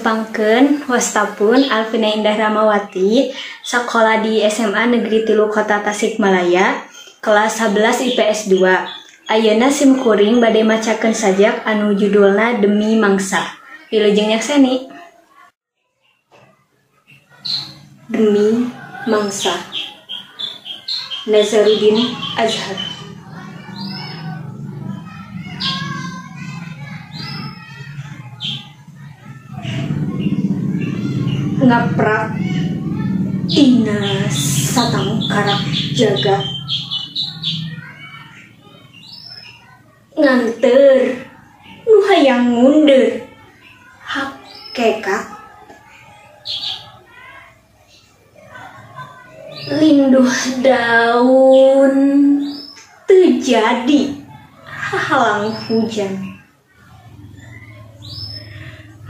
Nepangkeun wastapun Alvina Indah Ramawati sakola di SMA Negeri 3 Kota Tasikmalaya kelas 11 IPS 2. Ayeuna simkuring bade macakeun sajak anu judulna Demi Mangsa. Wilujeng nyakseni. Demi Mangsa. Nazaruddin Azhar. Ngaprak tina satang karak jagat nganter nu hayang mundur hakekat linduh daun terjadi halang hujan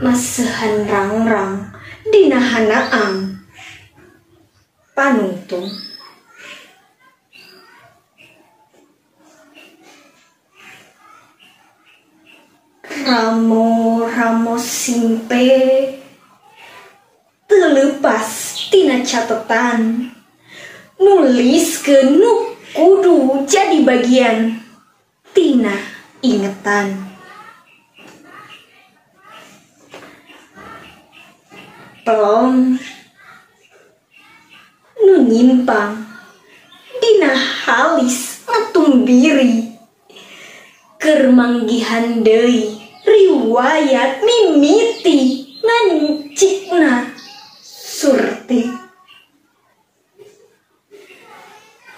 masehan rangrang dina hanaang panungtung ramo simpe terlepas tina catetan nulis ke nu kudu jadi bagian tina ingetan pelong nu nyimpang dina halis ngatumbiri keur manggihan deui riwayat mimiti ngancikna surti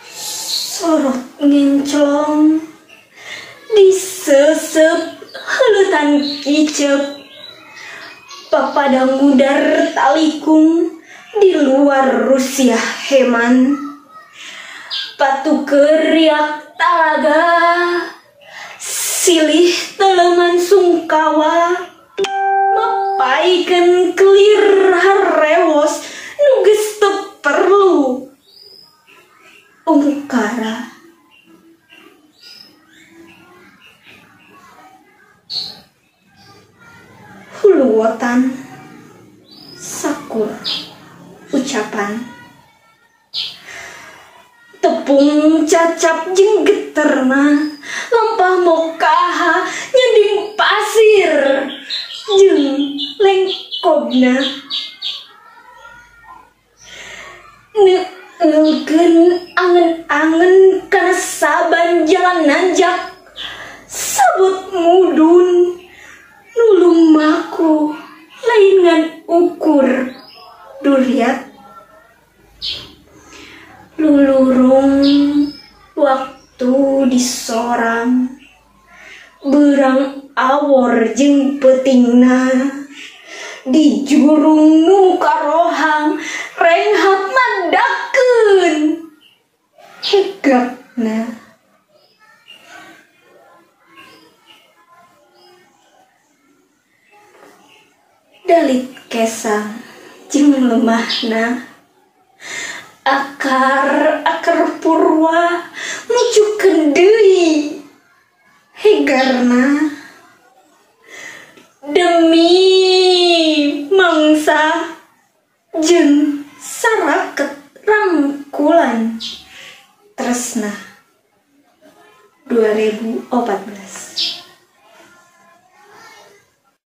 sorot ngenclong disesep heuletan kicep papadang mudar talikung di luar Rusia heman patu keriak talaga silih teleman sungkawa mapaikeun kelir harewos nu geus teu perlu ungkara huluwotan sakur ucapan tepung cacap jeung geterna lampah mokaha nyanding pasir jeung lengkobna neukeun angen-angen kana saban jalan nanjak sabut mudun nulung maku lain ngan ukur duriat lulurung waktu disorang berang awor jeung peutingna di jurung nu karohang renghap mandakeun hegatna dalit kesang jeung lemahna akar purwa nujukeun deui hegarna demi mangsa jeung saraket rangkulan tresna 2014.